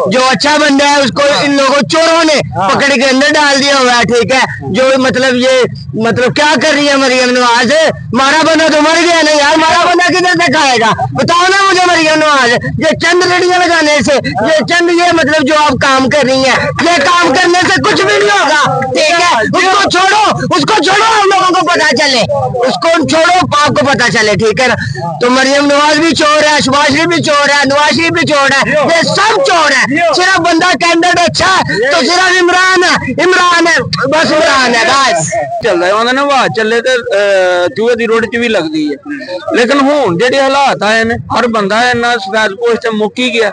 जो अच्छा बंदा है उसको इन लोगों चोरों ने पकड़ के अंदर डाल दिया हुआ है, ठीक है। जो मतलब ये मतलब क्या कर रही है मरियम नवाज, मारा बंदा तो मर गया ना यार, मारा बंदा किधर से खाएगा बताओ ना मुझे मरियम नवाज। ये चंद लड़ियां लगाने से, ये चंद ये मतलब जो आप काम कर रही है, ये काम करने से कुछ भी नहीं होगा, ठीक है। उसको छोड़ो, उसको छोड़ो, हम लोगों को पता चले, उसको छोड़ो, आपको पता चले, ठीक है ना। तो मरियम नवाज भी चोर है, शहबाज शरीफ भी चोर है, नवाज शरीफ भी चोर है, ये सब चोर है। सिर्फ बंदा कैंडिडेट अच्छा है तो सिर्फ इमरान है, इमरान है, बस इमरान है बस। चल रहा है वाह चले तो चूहे की रोटी च भी लगती है, लेकिन हुण जेडे हालात आए ने हर बंदा इन्ना सफेद पोस्ट मुक्की गया,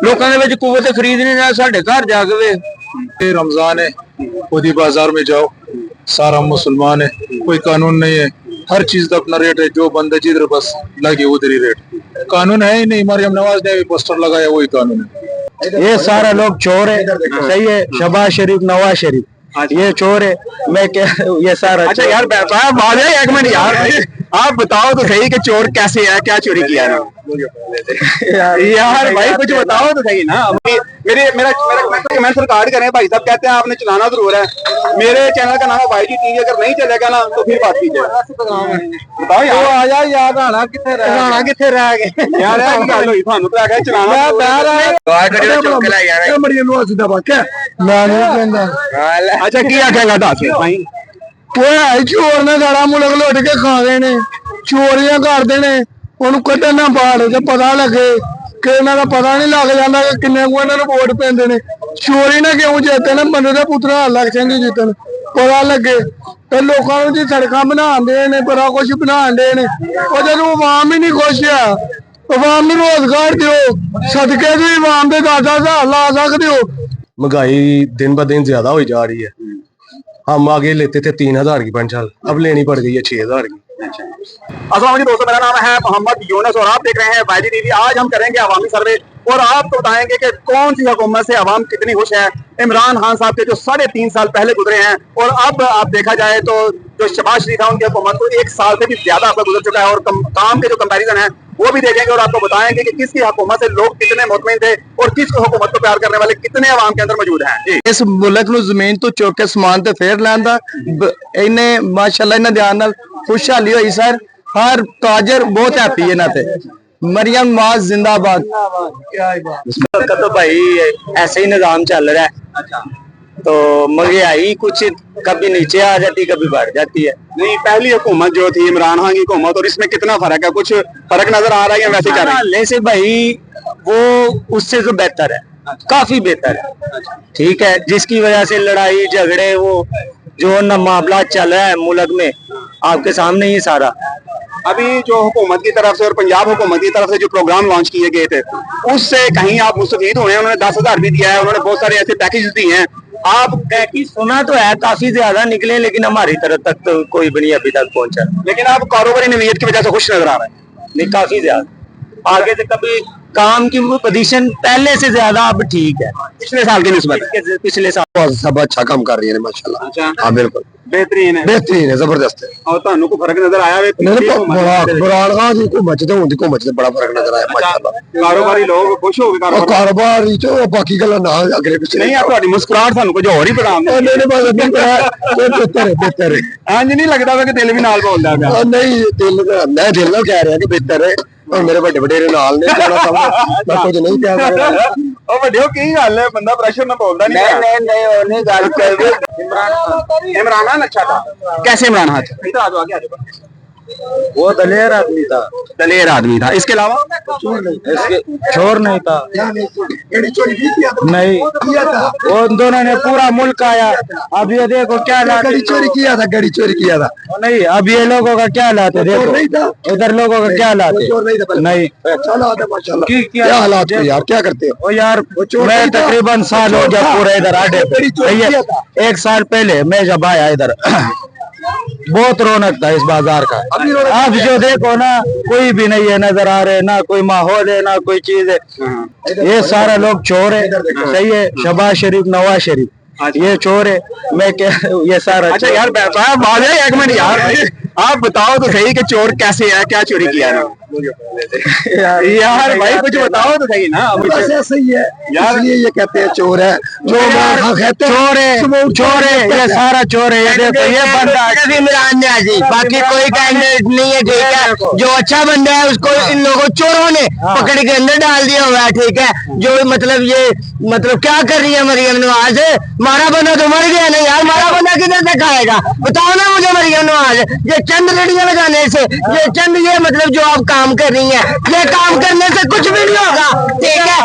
लोगों के कुवत खरीद नहीं रहा। साढ़े घर जाके वे रमजान है, खुदी बाजार में जाओ, सारा मुसलमान है, कोई कानून नहीं है, हर चीज का अपना रेट है, जो बंदे जिधर बस लगे उधर ही रेट, कानून है ही नहीं। मरियम नवाज ने भी पोस्टर लगाया, वही कानून है। ये सारा लोग चोर है, सही है। शहबाज शरीफ, नवाज शरीफ ये चोर है। मैं क्या ये सारा अच्छा यार एक मिनट यार, आप बताओ तो सही कि चोर कैसे है, क्या चोरी किया ना यार भाई कुछ बताओ तो सही ना। मेरा कमेंट रिकॉर्ड करें, भाई साहब कहते हैं आपने चलाना जरूर है। मेरे चैनल का नाम है YG TV, अगर नहीं चलेगा ना तो फिर बात कीजिए। बताओ यार, आ जा यार, राणा किथे रह गए यार, गल हुई थानू तो आगे चलाना अच्छा की आखेगा दस भाई। चोर ने सारा मुल्क लुट के खा गए ने, चोरियां करते ने, ਉਹਨੂੰ ਕੱਢਣਾ ਬਾੜ ਜੇ ਪਤਾ ਲੱਗੇ ਕਿ ਇਹਨਾਂ ਦਾ ਪਤਾ ਨਹੀਂ ਲੱਗ ਜਾਂਦਾ ਕਿ ਕਿੰਨੇ ਕੁ ਇਹਨਾਂ ਨੂੰ ਵੋਟ ਪੈਂਦੇ ਨੇ। ਚੋਰੀ ਨਾ ਕਿਉਂ ਜਿੱਤੇ ਨੇ, ਬੰਦੇ ਦਾ ਪੁੱਤਰਾ ਇਲੈਕਸ਼ਨ ਜਿੱਤਣ ਪਤਾ ਲੱਗੇ ਤੇ ਲੋਕਾਂ ਨੂੰ ਜੀ ਸੜਕਾਂ ਬਣਾਉਂਦੇ ਨੇ, ਬੜਾ ਕੁਝ ਬਣਾਉਂਦੇ ਨੇ। ਉਹ ਜਦੋਂ ਆਵਾਮ ਹੀ ਨਹੀਂ ਖੁਸ਼ ਆ, ਆਵਾਮ ਨੂੰ ਰੋਜ਼ਗਾਰ ਦਿਓ, ਸਦਕੇ ਦੀ ਆਵਾਮ ਦੇ 10,000 ਲਾ ਸਕਦੇ ਹੋ। महंगाई दिन ब दिन ज्यादा हो जा रही है। हम आगे लेते थे 3,000 की पेंशन, अब लेनी पड़ गई है 6,000 की। अस्सलाम दोस्तों, मेरा नाम है मोहम्मद यूनुस और आप देख रहे हैं YG TV। आज हम करेंगे अवामी सर्वे और आपको बताएंगे कि कौन सी हुकूमत से अवाम कितनी खुश है। इमरान खान साहब के जो 3.5 साल पहले गुजरे हैं, और अब आप देखा जाए तो जो शहबाज शरीफ था उनकी हुकूमत को 1 साल से भी ज्यादा आपका गुजर चुका है, और काम के जो कंपैरिजन है वो भी देखेंगे और आपको बताएंगे कि किसकी हुकूमत से लोग कितने मुतमईन थे और किस हुकूमत को प्यार करने वाले कितने अवाम के अंदर मौजूद हैं। जी, इस मुल्क ਨੂੰ ਜ਼ਮੀਨ ਤੋਂ ਚੁੱਕ ਕੇ ਸਮਾਨ ਤੇ ਫੇਰ ਲੈਂਦਾ ਇਹਨੇ ਮਾਸ਼ਾਅੱਲਾ ਇਹਨਾਂ ਧਿਆਨ ਨਾਲ ਖੁਸ਼ਹਾਲੀ ਹੋਈ ਸਰ। हर ताजर बहुत हैप्पी है ना थे। मरियम नवाज जिंदाबाद। तो भाई ऐसे ही निजाम चल रहा है, तो महंगाई कुछ कभी नीचे आ जाती कभी बढ़ जाती है। नहीं, पहली हुकूमत जो थी इमरान खान की हुकूमत, और इसमें कितना फर्क है? कुछ फर्क नजर आ रहा है वैसे चल रहा है? से भाई वो उससे तो बेहतर है, काफी बेहतर है, ठीक है। जिसकी वजह से लड़ाई झगड़े वो जो न मामला चल रहा है मुल्क में आपके सामने ही सारा। अभी जो हुकूमत की तरफ से और पंजाब हुकूमत की तरफ से जो प्रोग्राम लॉन्च किए गए थे, उससे कहीं आप मुस्तफीद हुए हैं? उन्होंने 10,000 भी दिया है, उन्होंने बहुत सारे ऐसे पैकेज दिए हैं। आप पैकेज सुना तो है, काफी ज्यादा निकले, लेकिन हमारी तरफ तक तो कोई भी नहीं अभी तक पहुंचा। लेकिन आप कारोबारी नवीयत की वजह से खुश नजर आ रहे हैं? नहीं, काफी ज्यादा आगे से कभी काम की पोजीशन पहले से ज्यादा अब ठीक है, पिछले साल की निस्बत। पिछले साल सब अच्छा काम कर रही है माशाल्लाह। अच्छा, हाँ बिल्कुल बेहतरीन है, बेहतरीन है, जबरदस्त है। और ਤੁਹਾਨੂੰ को फर्क नजर आया? इमरान खान की हुकूमत तो उनकी हुकूमत से बड़ा फर्क नजर आया माशाल्लाह। कारोबारी लोग खुश हो गए? कारोबारी तो बाकी गल्लां ना अगले पिछले नहीं, आप ਤੁਹਾਡੀ ਮੁਸਕਰਾਹਟ ਸਾਨੂੰ ਕੁਝ ਹੋਰ ਹੀ ਬਤਾਉਂਦੇ। बेहतर है। ਇੰਜ ਨਹੀਂ ਲੱਗਦਾ ਵਾ ਕਿ ਦਿਲ ਵੀ ਨਾਲ ਬੋਲਦਾ ਪਿਆ? नहीं दिल मैं दिल ना कह रहा कि बेहतर है, और मेरे बड़े बड़े नाल ने मैं कुछ नहीं कह रहा। ਉਹ ਵੱਡਿਓ ਕੀ ਗੱਲ ਹੈ, ਬੰਦਾ ਪ੍ਰੈਸ਼ਰ ਨਾਲ ਬੋਲਦਾ नहीं। नहीं ਉਹਨੇ ਗੱਲ कर इमरान खान अच्छा था। कैसे इमरान खान? इधर आ जाओ, आगे आ जाओ। वो दलेर आदमी था, दलेर आदमी था। इसके अलावा इसके चोर नहीं था, नहीं। वो दोनों ने पूरा मुल्क आया। अब ये देखो क्या लाते, चोरी किया था, गाड़ी चोरी किया था। नहीं, अब ये लोगों का क्या लाते, देखो इधर लोगों का क्या लाते। नहीं, क्या हालात है यार, क्या करते हो? ओ यार, मैं तकरीबन साल हो गया पूरा इधर आडे पे। 1 साल पहले मैं जब आया इधर बहुत रौनक था इस बाजार का। अब जो देखो ना, कोई भी नहीं है नजर आ रहे, ना कोई माहौल है, ना कोई चीज है। ये सारा लोग चोर है, सही है। शहबाज शरीफ, नवाज शरीफ ये चोर है। मैं क्या ये सारा। अच्छा यार, एक मिनट यार, आप बताओ तो सही कि चोर कैसे है, क्या चोरी किया है? यार भाई कुछ बताओ तो सही ना। बस ऐसा ही है यार इसलिए ये कहते हैं चोर है जो कहते हैं चोर है ये सारा चोर है। ये देखो ये बंदा इमरान न्याजी, बाकी कोई कैंडिडेट नहीं है, ठीक है। जो अच्छा बंदा है उसको इन लोगों चोरों ने पकड़ के अंदर डाल दिया हुआ है, ठीक है। जो मतलब ये मतलब क्या कर रही है मरियम नवाज, मारा बंदा तो मर गया ना यार, मारा बंदा किधर से खाएगा बताओ ना मुझे मरियम नवाज। ये चंद लड़ियां लगाने से, ये चंद ये मतलब जो आप काम कर रही हैं, ये काम करने से कुछ भी नहीं होगा, ठीक है।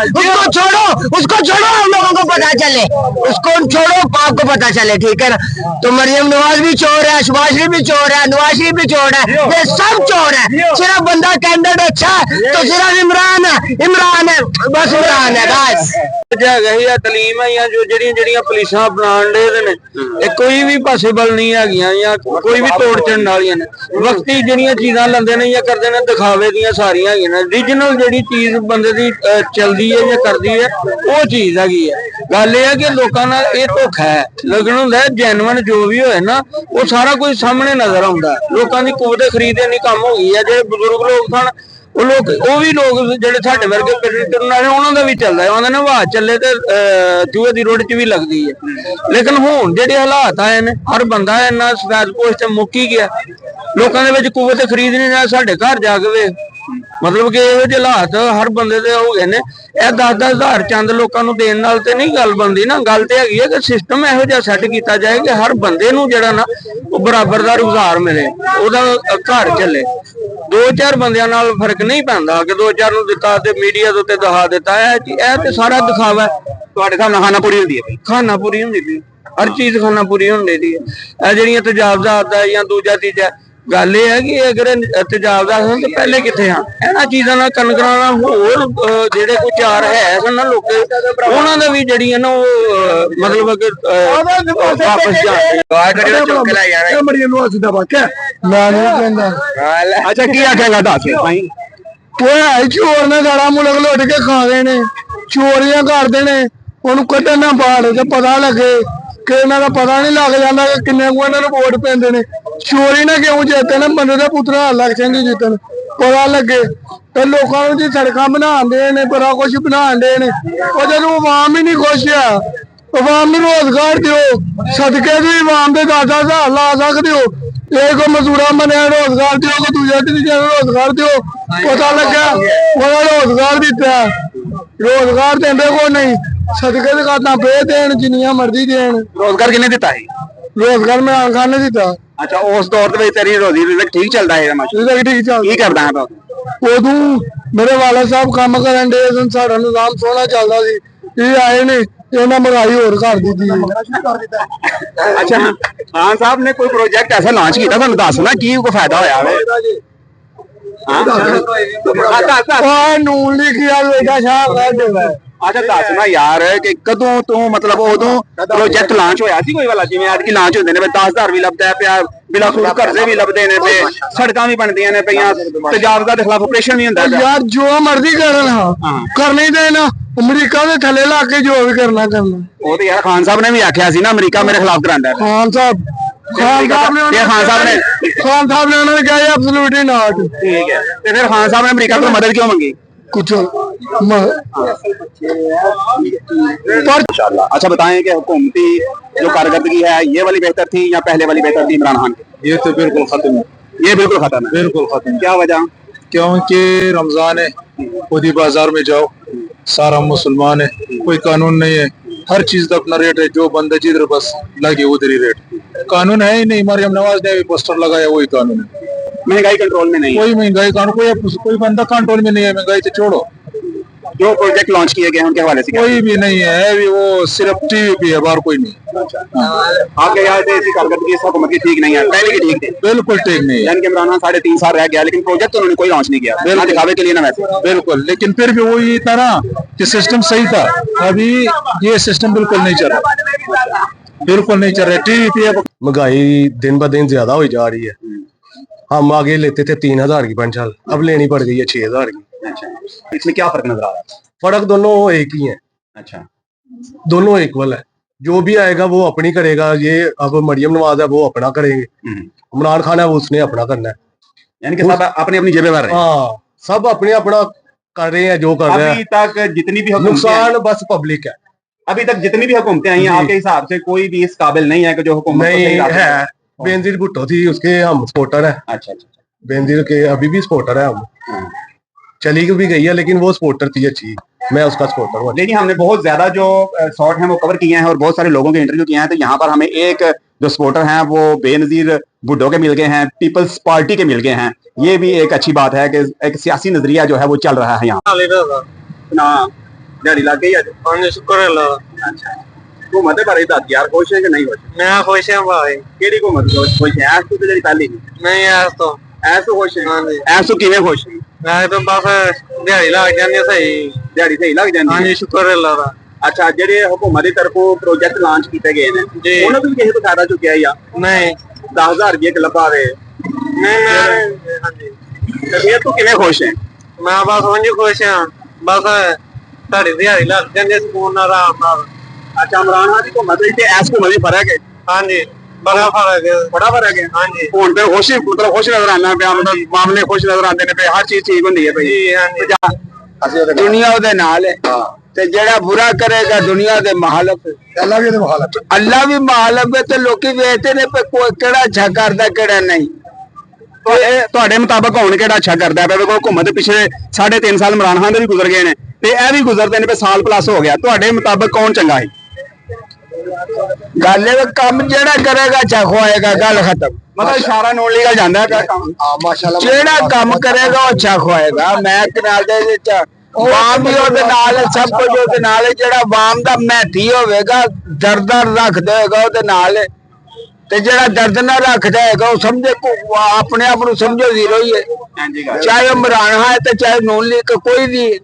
उसको छोड़ो हम लोगों को पता चले, उसको छोड़ो आपको पता चले, ठीक है ना। तो मरियम नवाज भी चोर है, सुभाष शरीफ भी चोर है, नवाज शरीफ भी चोर है, ये सब चोर है। सिर्फ बंदा कैंडिडेट अच्छा है तो सिर्फ इमरान है, बस इमरान है बस। तलीम है या जो जड़ियां पुलिसां अपनाण दे ने कोई भी पॉसिबल नहीं है या कोई भी तोड़ चढ़न वाली ने वक्ती जड़ियां चीज़ां लंदे ने या करते ने दिखावे दियां सारियां है। ओरिजिनल जड़ी चीज बंदे दी चलदी है या करदी है वो चीज है। गल यह है कि लोगों नाल ये धोखा है, लेकिन हुंदा है जेन्युइन जो भी होए ना वो सारा कुछ सामने नजर आउंदा है। लोगों की कुवत खरीद नहीं कम हो गई है। जो बुजुर्ग लोग सन वो भी लोग ਜਿਹੜੇ ਸਾਡੇ ਵਰਗੇ ਕਰਨ ਵਾਲੇ ਉਹਨਾਂ ਦਾ ਵੀ ਚੱਲਦਾ ਹੈ। ਉਹਨਾਂ ਨੇ ਹਵਾ ਚੱਲੇ ਤੇ ਚੂਹੇ ਦੀ ਰੋਡ 'ਚ ਵੀ ਲੱਗਦੀ ਹੈ। ਲੇਕਿਨ ਹੁਣ ਜਿਹੜੇ ਹਾਲਾਤ ਆਏ ਨੇ ਹਰ ਬੰਦਾ ਇੰਨਾ ਸਫੈਦ ਪੋਸਟ ਤੇ ਮੁੱਕ ਹੀ ਗਿਆ। ਲੋਕਾਂ ਦੇ ਵਿੱਚ ਕੁਵਤ ਖਰੀਦ ਨਹੀਂ ਰਿਹਾ। ਸਾਡੇ ਘਰ ਜਾ ਕੇ ਵੇ मतलब कि ਇਹੋ ਜਿਹੇ ਹਾਲਾਤ ਹਰ ਬੰਦੇ ਦੇ ਹੋ ਗਏ ਨੇ। ਇਹ 10-10 ਹਜ਼ਾਰ ਚੰਦ ਲੋਕਾਂ ਨੂੰ ਦੇਣ ਨਾਲ ਤੇ ਨਹੀਂ ਗੱਲ ਬਣਦੀ ਨਾ। ਗੱਲ ਤੇ ਹੈਗੀ ਹੈ ਕਿ ਸਿਸਟਮ ਇਹੋ ਜਿਹਾ ਸੈੱਟ ਕੀਤਾ ਜਾਏ ਕਿ ਹਰ ਬੰਦੇ ਨੂੰ ਜਿਹੜਾ ਨਾ ਉਹ ਬਰਾਬਰ ਦਾ ਰੁਜ਼ਗਾਰ ਮਿਲੇ, ਉਹਦਾ ਘਰ ਚੱਲੇ। 2-4 ਬੰਦਿਆਂ ਨਾਲ ਫਰਕ ਨਹੀਂ ਪੈਂਦਾ ਕਿ 2-4 ਨੂੰ ਦਿੱਤਾ ਤੇ ਮੀਡੀਆ ਦੇ ਉੱਤੇ ਦਿਖਾ ਦਿੱਤਾ। ਇਹ ਤੇ ਸਾਰਾ ਦਿਖਾਵਾ ਹੈ। ਤੁਹਾਡੇ ਸਾਹਮਣੇ ਖਾਨਾ ਪੂਰੀ ਹੁੰਦੀ ਹੈ, ਖਾਨਾ ਪੂਰੀ ਹੁੰਦੀ ਪਈ, ਹਰ ਚੀਜ਼ ਖਾਨਾ ਪੂਰੀ ਹੁੰਦੀ ਦੀ ਹੈ। ਇਹ ਜਿਹੜੀਆਂ ਤਜਾਵਜ਼ਾਤ ਦਾ ਜਾਂ ਦੂਜਾ ਤੀਜਾ ਗੱਲ ਇਹ ਹੈ ਕਿ ਅਗਰ ਤਜਾਵਜ਼ਾਤ ਹੋਣ ਤੇ ਪਹਿਲੇ ਕਿੱਥੇ ਆ ਇਹਨਾਂ ਚੀਜ਼ਾਂ ਨਾਲ ਕਨਕਰਾਣਾ। ਹੋਰ ਜਿਹੜੇ ਕੋਈ ਚਾਰ ਹੈ ਸਨ ਨਾ ਲੋਕ ਉਹਨਾਂ ਦਾ ਵੀ ਜਿਹੜੀਆਂ ਨਾ ਉਹ ਮਤਲਬ ਕਿ ਵਾਪਸ ਜਾਣ ਮਰੀਆਂ ਨੂੰ ਅਸੀਂ ਦਬਾ ਕੇ ਮੈਂ ਨਹੀਂ ਕਹਿੰਦਾ। ਅੱਛਾ ਕੀ ਆਖੇਗਾ ਦੱਸ ਭਾਈ। ਉਹ ਹੈ ਚੋਰ ਨੇ ਸਾਰਾ ਮੁਲਕ ਲੁੱਟ ਕੇ ਖਾ ਗਏ ਨੇ, ਚੋਰੀਆਂ ਕਰਦੇ ਨੇ। ਉਹਨੂੰ ਕੱਢਣ ਨਾ ਬਾੜ ਤੇ ਪਤਾ ਲੱਗੇ ਕਿ ਇਹਨਾਂ ਦਾ ਪਤਾ ਨਹੀਂ ਲੱਗ ਜਾਂਦਾ ਕਿ ਕਿੰਨੇ ਕੁ ਇਹਨਾਂ ਨੂੰ ਵੋਟ ਪੈਂਦੇ ਨੇ। ਚੋਰੀ ਨਾ ਕਿਉਂ ਜਿੱਤੇ ਨੇ ਬੰਦੇ ਦਾ ਪੁੱਤਰਾ ਲੱਗ ਸਿੰਘ ਜਿੱਤਣ ਪਤਾ ਲੱਗੇ ਤੇ ਲੋਕਾਂ ਨੂੰ ਜੀ ਸੜਕਾਂ ਬਣਾਉਂਦੇ ਨੇ, ਬੜਾ ਕੁਛ ਬਣਾਉਂਦੇ ਨੇ। ਉਹ ਜਦੋਂ ਆਵਾਮ ਹੀ ਨਹੀਂ ਖੁਸ਼ ਆ, ਆਵਾਮ ਨੂੰ ਰੋਜ਼ਗਾਰ ਦਿਓ, ਸਦਕੇ ਦੀ ਆਵਾਮ ਦੇ 10-10 ਹਜ਼ਾਰ ਲਾ ਸਕਦੇ ਹੋ। ਇਹ ਕੋ ਮਜ਼ਦੂਰਾਂ ਬਣਿਆ ਰੋਜ਼ਗਾਰ ਦਿਓ, ਕੋ ਦੂਜਾ ਤੀਜਾ ਰੋਜ਼ਗਾਰ ਦਿਓ। ਪਤਾ ਲੱਗਾ ਉਹਦਾ ਰੋਜ਼ਗਾਰ ਦਿੱਤਾ, ਰੋਜ਼ਗਾਰ ਦਿੰਦੇ ਕੋ ਨਹੀਂ। ਸਦਕੇ ਦੇ ਕਾਤਾਂ ਪੇ ਦੇਣ ਜਿੰਨੀਆਂ ਮਰਜ਼ੀ ਦੇਣ। ਰੋਜ਼ਗਾਰ ਕਿਹਨੇ ਦਿੱਤਾ ਹੈ? ਰੋਜ਼ਗਾਰ ਇਮਰਾਨ ਖਾਨ ਨੇ ਦਿੱਤਾ। ਅੱਛਾ ਉਸ ਦੌਰ ਦੇ ਵਿੱਚ ਤੇਰੀ ਰੋਜ਼ੀ ਠੀਕ ਚੱਲਦਾ ਹੈ? ਠੀਕ ਚੱਲ ਕੀ ਕਰਦਾ ਹੈ? ਉਦੋਂ ਮੇਰੇ ਵਾਲਾ ਸਾਹਿਬ ਕੰਮ ਕਰਨ ਦੇ ਸਨ, ਸਾਡਾ ਨਿਜ਼ਾਮ ਸੋਹਣਾ ਚੱਲਦਾ ਸੀ। ਇਹ ਆਏ ਨੇ ਇਹਨਾਂ ਮਹਿੰਗਾਈ ਹੋਰ ਕਰ ਦਿੱਤੀ। ਅੱਛਾ ਖਾਨ ਸਾਹਿਬ ਨੇ ਕੋਈ ਪ੍ਰੋਜੈਕਟ ਐਸਾ ਲਾਂਚ ਕੀਤਾ ਤੁਹਾਨੂੰ ਦੱਸ ਨਾ ਕੀ ਕੋਈ ਫਾਇਦਾ ਹੋਇਆ ਵੇ? ਨੂਨ ਲਿਖਿਆ ਬੇਟਾ ਸ਼ਾਹ। ਅੱਛਾ ਦੱਸ ਨਾ ਯਾਰ ਕਿ ਕਦੋਂ ਤੋਂ ਮਤਲਬ ਉਦੋਂ ਪ੍ਰੋਜੈਕਟ ਲਾਂਚ ਹੋਇਆ ਸੀ ਕੋਈ ਵਾਲਾ ਜਿਵੇਂ ਅੱਜ ਕੀ ਲਾਂਚ ਹੁੰਦੇ ਨੇ 10,000 ਵੀ ਲੱਭਦਾ ਪਿਆ, ਬਿਲਾਸੂਰ ਕਰਜ਼ੇ ਵੀ ਲੱਭਦੇ ਨੇ ਤੇ ਸੜਕਾਂ ਵੀ ਬਣਦੀਆਂ ਨੇ ਪਈਆਂ, ਤਜਾਵਜ਼ਾਤ ਦੇ ਖਿਲਾਫ ਆਪਰੇਸ਼ਨ ਵੀ ਹੁੰਦਾ ਯਾਰ। ਜੋ ਮਰਜ਼ੀ ਕਰਨ ਹਾਂ ਕਰਨੀ ਦੇਣਾ, ਅਮਰੀਕਾ ਦੇ ਥੱਲੇ ਲਾ ਕੇ ਜੋ ਵੀ ਕਰਨਾ ਕਰਨਾ। ਉਹ ਤੇ ਯਾਰ ਖਾਨ ਸਾਹਿਬ ਨੇ ਵੀ ਆਖਿਆ ਸੀ ਨਾ ਅਮਰੀਕਾ ਮੇਰੇ ਖਿਲਾਫ ਕਰਾਂਦਾ। ਖਾਨ ਸਾਹਿਬ ਨੇ ਉਹਨਾਂ ਨੇ ਕਿਹਾ ਐਬਸੋਲੂਟਲੀ ਨਾਟ। ਠੀਕ ਹੈ ਤੇ ਫਿਰ ਖਾਨ ਸਾਹਿਬ ਨੇ ਅਮਰੀਕਾ ਤੋਂ ਮਦਦ ਕਿਉਂ ਮੰਗੀ? कुछ अच्छा बताएं कि हुकूमती जो कारकर्दगी है ये वाली बेहतर थी या पहले वाली बेहतर थी इमरान खान की? ये तो बिल्कुल खत्म है, ये बिल्कुल खत्म है। बिल्कुल खत्म। क्या वजह? क्योंकि रमजान है, खुद ही बाजार में जाओ, सारा मुसलमान है, कोई कानून नहीं है। हर चीज का अपना रेट है, जो बंदा जिधर बस लगे उधर ही रेट। कानून है ही नहीं। मरियम नवाज ने भी पोस्टर लगाया, वही कानून है। महंगाई कंट्रोल में नहीं, कोई महंगाई कानून कोई बंदा कंट्रोल में नहीं है। महंगाई तो छोड़ो, जो प्रोजेक्ट लॉन्च किए गए हैं उनके हवाले से कोई भी नहीं है। अभी वो सिर्फ टीवी पे है, बाहर कोई नहीं। आपके याद है ऐसी कारकर्दगी इस हुकूमत की ठीक नहीं है, पहले की ठीक थी? बिल्कुल ठीक नहीं है। यानी कि इमरान खान 3.5 साल रह गया लेकिन प्रोजेक्ट तो उन्होंने कोई लॉन्च नहीं किया, ना दिखावे के लिए ना वैसे। बिल्कुल, लेकिन फिर भी वही था ना कि सिस्टम सही था। अभी ये सिस्टम बिल्कुल नहीं चल रहा, बिल्कुल नहीं चल रहा। टीवी पे महंगाई दिन ब दिन ज्यादा हो जा रही है। हम आगे लेते थे 3,000 की पेंशन, अब लेनी पड़ गई है 6,000 की। अच्छा इसमें क्या फर्क नजर आ रहा है? फर्क दोनों एक ही है। अच्छा दोनों इक्वल है। जो भी आएगा वो अपनी करेगा। ये अब मरियम नवाज है वो अपना करेंगे, इमरान खान है वो उसने अपना करना है। यानी कि सब अपनी अपनी जेबें भर रहे हैं। हाँ सब अपने अपना कर रहे हैं जो कर रहे अभी हैं। तक जितनी भी हुकूमतें नुकसान बस पब्लिक है, अभी तक जितनी भी हुकूमतें आई हैं, जी। आपके हिसाब से कोई भी इस काबिल नहीं है कि जो हुकूमत को नहीं सही रास्ते है। बेनजीर भुट्टो थी, उसके हम सपोर्टर है। अच्छा अच्छा बेनजीर के अभी भी सपोर्टर है हम। हाँ। चली भी गई है लेकिन वो सपोर्टर थी अच्छी, मैं उसका सपोर्टर हूँ। लेकिन हमने बहुत ज्यादा जो शॉर्ट हैं वो कवर किए हैं और बहुत सारे लोगों के इंटरव्यू किए हैं, तो यहाँ पर हमें एक जो सपोर्टर हैं वो बेनजीर भुट्टो के मिल गए हैं, पीपल्स पार्टी के मिल गए हैं। ये भी एक अच्छी बात है कि एक सियासी नजरिया जो है वो चल रहा है यहाँ ना दिहाड़ी लग गई है। शुक्र अल्लाह अच्छा हुकूमत बारे दस यार खुश है कि नहीं खुश? मैं खुश हाँ भाई ਕਿਹੜੀ हुकूमत खुश है? ऐस तो ਜਿਹੜੀ ਪਹਿਲੀ नहीं यार तो ऐस तो खुश है। ऐस तो किवें खुश है? मैं तो बस दिहाड़ी लग जाती सही ਦਿਹਾੜੀ ਸਹੀ ਲੱਗ ਜਾਂਦੀ हाँ ਹੈ। जी शुक्र अल्लाह दा ਅੱਛਾ ਜਿਹੜੇ ਹੁਕੂਮਤ ਦੀ ਤਰਫੋਂ ਪ੍ਰੋਜੈਕਟ ਲਾਂਚ ਕੀਤੇ ਗਏ ਨੇ ਜੀ। ਉਹਨਾਂ ਤੋਂ ਵੀ ਕਿਸੇ ਤੋਂ ਫਾਇਦਾ ਚੁੱਕਿਆ ਜਾਂ नहीं 10000 ਰੁਪਏ ਕਿ ਲੱਭਾ ਵੇ नहीं मैं हाँ जी ਤੇ ਫਿਰ ਤੂੰ ਕਿਵੇਂ ਖੁਸ਼ ਹੈ? मैं बस वही खुश हाँ बस साड़ी दिहाड़ी लग जाती सुकून आराम नाल ਅੱਛਾ ਇਮਰਾਨ ਖਾਨ ਦੀ ਹੁਕੂਮਤ ਵਿੱਚ ਤੇ ਐਸ ਹੁਕੂਮਤ ਵਿੱਚ ਫਰਕ ਹੈ? हाँ जी बड़ा फर्क है ਬੜਾ ਫਰਕ ਹੈ। हाँ जी ਹੁਣ ਤੇ ਖੁਸ਼ ਮਤਲਬ ਖੁਸ਼ ਨਜ਼ਰ ਆਣਾ ਪਿਆ, ਮਤਲਬ ਮਾਮਲੇ ਖੁਸ਼ ਨਜ਼ਰ ਆਉਂਦੇ ਨੇ ਪਏ, ਹਰ ਚੀਜ਼ ਠੀਕ ਹੁੰਦੀ ਹੈ जी ਭਈ। हाँ जी दुनिया ਉਹਦੇ ਨਾਲ ਹੈ ਤੇ ਜਿਹੜਾ ਬੁਰਾ ਕਰੇਗਾ ਦੁਨੀਆ ਦੇ ਮੁਖਾਲਫ ਹੈ। ਅੱਲਾ ਵੀ ਇਹਦੇ ਮੁਖਾਲਫ ਅੱਲਾ ਵੀ ਮੁਖਾਲਫ ਹੈ ਤੇ ਲੋਕੀ ਵੇਖਦੇ ਨੇ ਕਿ ਕੋਈ ਕਿਹੜਾ ਅੱਛਾ ਕਰਦਾ ਕਿਹੜਾ ਨਹੀਂ। ਤੁਹਾਡੇ ਮੁਤਾਬਕ ਹੁਣ ਕਿਹੜਾ ਅੱਛਾ ਕਰਦਾ ਪਿਆ? ਵੇਖੋ ਹੁਕੂਮਤ ਪਿਛਲੇ 3.5 ਸਾਲ ਇਮਰਾਨ ਖਾਨ ਦੇ ਵੀ ਗੁਜ਼ਰ ਗਏ ਨੇ ਤੇ ਇਹ ਵੀ ਗੁਜ਼ਰਦੇ ਨੇ ਪਏ, ਸਾਲ ਪਲੱਸ ਹੋ ਗਿਆ। ਤੁਹਾਡੇ ਮੁਤਾਬਕ ਕੌਣ ਚੰਗਾ ਹੈ? ਗੱਲ ਇਹ ਕੰਮ ਜਿਹੜਾ ਕਰੇਗਾ ਅੱਛਾ ਖਵਾਏਗਾ, ਗੱਲ ਖਤਮ। ਮਤਲਬ ਇਸ਼ਾਰਾ ਨੋਨ ਲੀਗਲ ਜਾਂਦਾ ਹੈ ਪਿਆ ਕੰਮ। ਮਾਸ਼ਾਅੱਲਾ ਜਿਹੜਾ ਕੰਮ ਕਰੇਗਾ ਉਹ ਅੱਛਾ ਖਵਾਏਗਾ। ਮੈਂ ਕਨਾਲ ਦੇ ਵਿੱਚ ਵਾਮ ਵੀ ਉਹਦੇ ਨਾਲ ਹੈ, ਸਭ ਕੁਝ ਉਹਦੇ ਨਾਲ ਹੈ। ਜਿਹੜਾ ਵਾਮ ਦਾ ਮਹਿਤੀ ਹੋਵੇਗਾ, ਦਰਦਰ ਰੱਖਦਾ ਹੋਏਗਾ ਉਹਦੇ ਨਾਲ ਹੈ ਤੇ ਜਿਹੜਾ ਦਰਦ ਨਾ ਰੱਖਦਾ ਹੈਗਾ ਉਹ ਸਮਝੇ ਆਪਣੇ ਆਪ ਨੂੰ ਸਮਝੋ ਜ਼ੀਰੋ ਹੀ ਹੈ। ਹਾਂਜੀ ਗੱਲ ਚਾਹੇ ਉਹ ਇਮਰਾਨ ਹੈ ਤੇ ਚਾਹੇ ਨੂਨ ਲੀਗ ਕੋਈ ਵੀ ਹੈ।